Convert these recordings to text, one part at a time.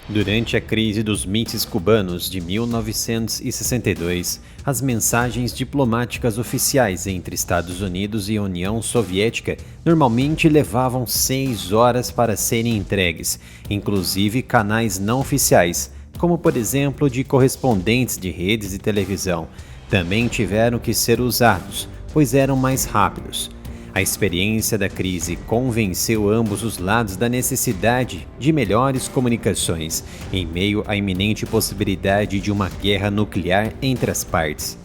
Durante a crise dos mísseis cubanos de 1962, as mensagens diplomáticas oficiais entre Estados Unidos e União Soviética normalmente levavam 6 horas para serem entregues, inclusive canais não oficiais, como por exemplo de correspondentes de redes de televisão, também tiveram que ser usados, pois eram mais rápidos. A experiência da crise convenceu ambos os lados da necessidade de melhores comunicações, em meio à iminente possibilidade de uma guerra nuclear entre as partes.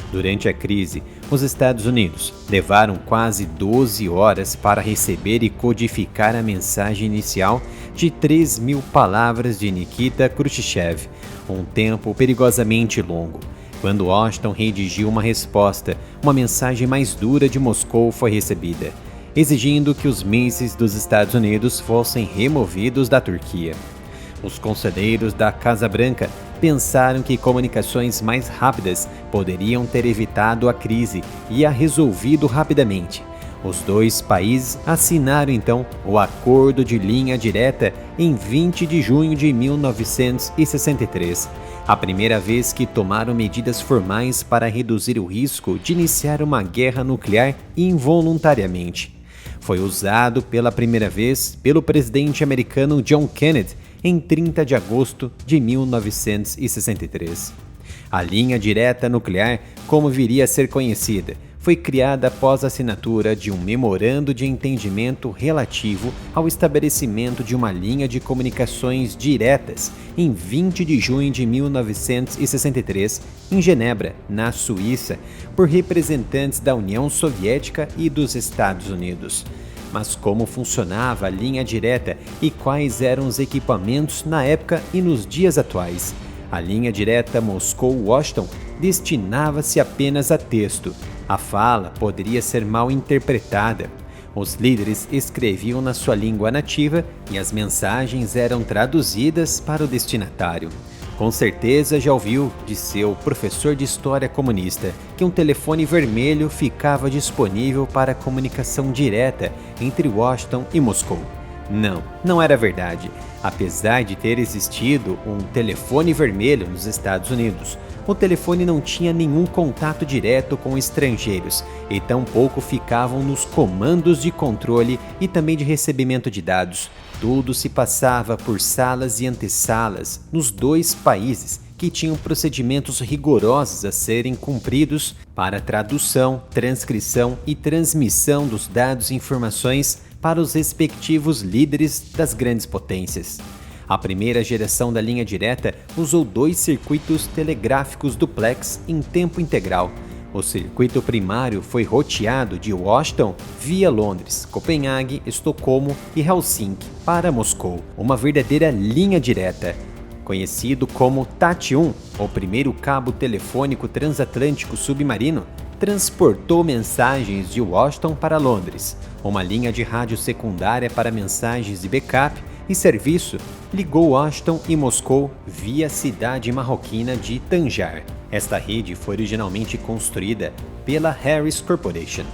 Durante a crise, os Estados Unidos levaram quase 12 horas para receber e codificar a mensagem inicial de 3.000 palavras de Nikita Khrushchev, um tempo perigosamente longo. Quando Washington redigiu uma resposta, uma mensagem mais dura de Moscou foi recebida, exigindo que os mísseis dos Estados Unidos fossem removidos da Turquia. Os conselheiros da Casa Branca pensaram que comunicações mais rápidas poderiam ter evitado a crise e a resolvido rapidamente. Os dois países assinaram então o Acordo de Linha Direta em 20 de junho de 1963, a primeira vez que tomaram medidas formais para reduzir o risco de iniciar uma guerra nuclear involuntariamente. Foi usado pela primeira vez pelo presidente americano John Kennedy em 30 de agosto de 1963. A linha direta nuclear, como viria a ser conhecida, foi criada após a assinatura de um memorando de entendimento relativo ao estabelecimento de uma linha de comunicações diretas em 20 de junho de 1963, em Genebra, na Suíça, por representantes da União Soviética e dos Estados Unidos. Mas como funcionava a linha direta e quais eram os equipamentos na época e nos dias atuais? A linha direta Moscou-Washington destinava-se apenas a texto. A fala poderia ser mal interpretada. Os líderes escreviam na sua língua nativa e as mensagens eram traduzidas para o destinatário. Com certeza já ouviu de seu professor de história comunista que um telefone vermelho ficava disponível para comunicação direta entre Washington e Moscou. Não era verdade. Apesar de ter existido um telefone vermelho nos Estados Unidos, o telefone não tinha nenhum contato direto com estrangeiros e tampouco ficavam nos comandos de controle e também de recebimento de dados. Tudo se passava por salas e antessalas nos dois países que tinham procedimentos rigorosos a serem cumpridos para tradução, transcrição e transmissão dos dados e informações para os respectivos líderes das grandes potências. A primeira geração da linha direta usou 2 circuitos telegráficos duplex em tempo integral. O circuito primário foi roteado de Washington via Londres, Copenhague, Estocolmo e Helsinki para Moscou, uma verdadeira linha direta. Conhecido como TAT-1, o primeiro cabo telefônico transatlântico submarino, transportou mensagens de Washington para Londres. Uma linha de rádio secundária para mensagens de backup e serviço ligou Washington e Moscou via a cidade marroquina de Tanjar. Esta rede foi originalmente construída pela Harris Corporation.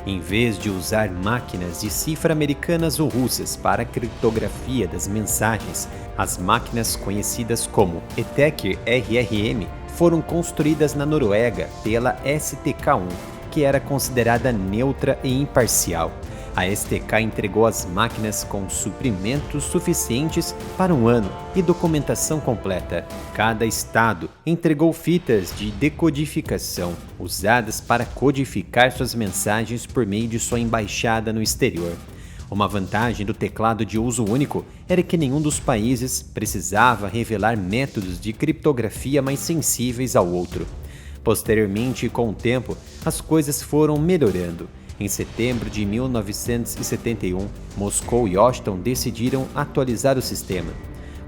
Em vez de usar máquinas de cifra americanas ou russas para a criptografia das mensagens, as máquinas conhecidas como ETEC RRM foram construídas na Noruega pela STK-1, que era considerada neutra e imparcial. A STK entregou as máquinas com suprimentos suficientes para 1 ano e documentação completa. Cada estado entregou fitas de decodificação, usadas para codificar suas mensagens por meio de sua embaixada no exterior. Uma vantagem do teclado de uso único era que nenhum dos países precisava revelar métodos de criptografia mais sensíveis ao outro. Posteriormente, com o tempo, as coisas foram melhorando. Em setembro de 1971, Moscou e Washington decidiram atualizar o sistema.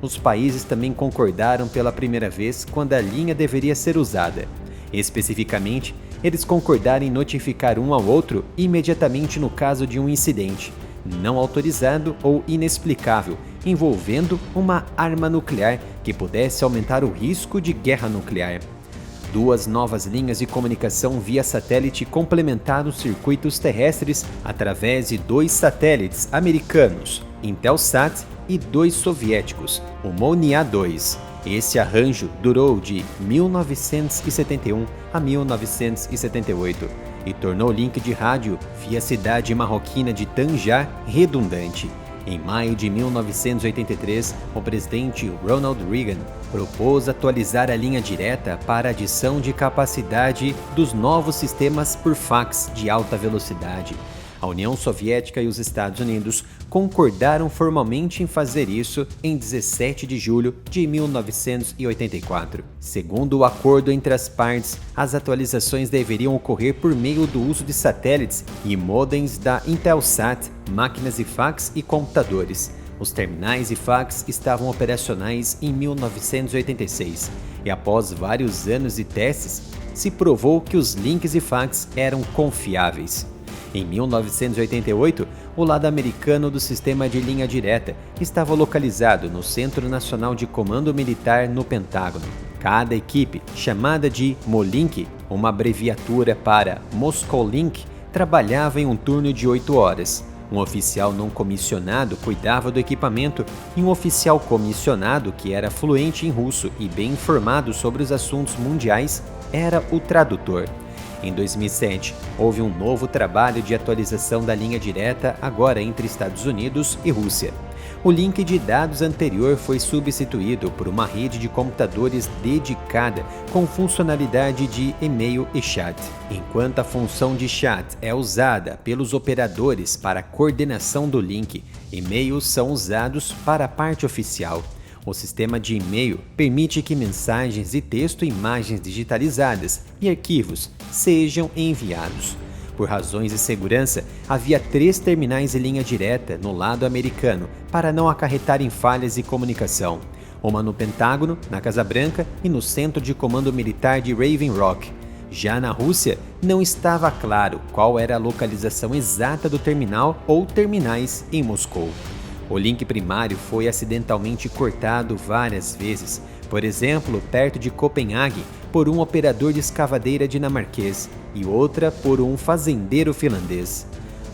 Os países também concordaram pela primeira vez quando a linha deveria ser usada. Especificamente, eles concordaram em notificar um ao outro imediatamente no caso de um incidente não autorizado ou inexplicável envolvendo uma arma nuclear que pudesse aumentar o risco de guerra nuclear. Duas novas linhas de comunicação via satélite complementaram os circuitos terrestres através de 2 satélites americanos, Intelsat, e 2 soviéticos, o Monia-2. Esse arranjo durou de 1971 a 1978 e tornou o link de rádio via cidade marroquina de Tanja redundante. Em maio de 1983, o presidente Ronald Reagan propôs atualizar a linha direta para adição de capacidade dos novos sistemas por fax de alta velocidade. A União Soviética e os Estados Unidos concordaram formalmente em fazer isso em 17 de julho de 1984. Segundo o acordo entre as partes, as atualizações deveriam ocorrer por meio do uso de satélites e modems da Intelsat, máquinas de fax e computadores. Os terminais de fax estavam operacionais em 1986 e, após vários anos de testes, se provou que os links de fax eram confiáveis. Em 1988, o lado americano do sistema de linha direta estava localizado no Centro Nacional de Comando Militar no Pentágono. Cada equipe, chamada de MOLINK, uma abreviatura para Moscow Link, trabalhava em um turno de 8 horas. Um oficial não comissionado cuidava do equipamento e um oficial comissionado, que era fluente em russo e bem informado sobre os assuntos mundiais, era o tradutor. Em 2007, houve um novo trabalho de atualização da linha direta, agora entre Estados Unidos e Rússia. O link de dados anterior foi substituído por uma rede de computadores dedicada com funcionalidade de e-mail e chat. Enquanto a função de chat é usada pelos operadores para a coordenação do link, e-mails são usados para a parte oficial. O sistema de e-mail permite que mensagens de texto, imagens digitalizadas e arquivos sejam enviados. Por razões de segurança, havia 3 terminais de linha direta no lado americano para não acarretarem falhas de comunicação. Uma no Pentágono, na Casa Branca e no Centro de Comando Militar de Raven Rock. Já na Rússia, não estava claro qual era a localização exata do terminal ou terminais em Moscou. O link primário foi acidentalmente cortado várias vezes, por exemplo, perto de Copenhague, por um operador de escavadeira dinamarquês e outra por um fazendeiro finlandês.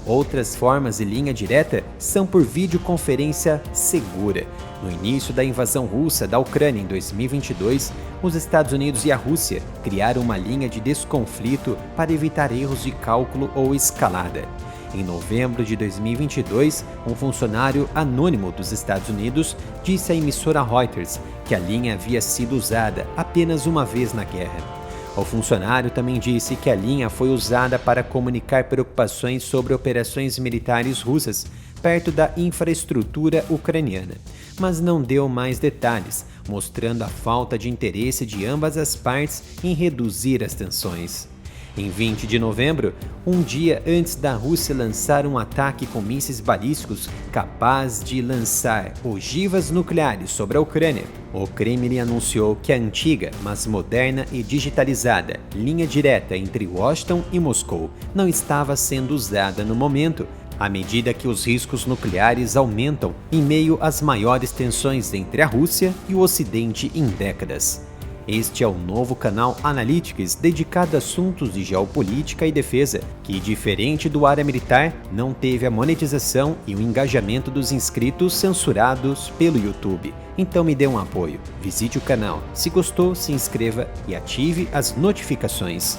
Outras formas de linha direta são por videoconferência segura. No início da invasão russa da Ucrânia em 2022, os Estados Unidos e a Rússia criaram uma linha de desconflito para evitar erros de cálculo ou escalada. Em novembro de 2022, um funcionário anônimo dos Estados Unidos disse à emissora Reuters que a linha havia sido usada apenas uma vez na guerra. O funcionário também disse que a linha foi usada para comunicar preocupações sobre operações militares russas perto da infraestrutura ucraniana, mas não deu mais detalhes, mostrando a falta de interesse de ambas as partes em reduzir as tensões. Em 20 de novembro, um dia antes da Rússia lançar um ataque com mísseis balísticos capaz de lançar ogivas nucleares sobre a Ucrânia, o Kremlin anunciou que a antiga, mas moderna e digitalizada linha direta entre Washington e Moscou não estava sendo usada no momento, à medida que os riscos nucleares aumentam em meio às maiores tensões entre a Rússia e o Ocidente em décadas. Este é o novo canal Analytics dedicado a assuntos de geopolítica e defesa, que, diferente do área militar, não teve a monetização e o engajamento dos inscritos censurados pelo YouTube. Então me dê um apoio, visite o canal, se gostou, se inscreva e ative as notificações.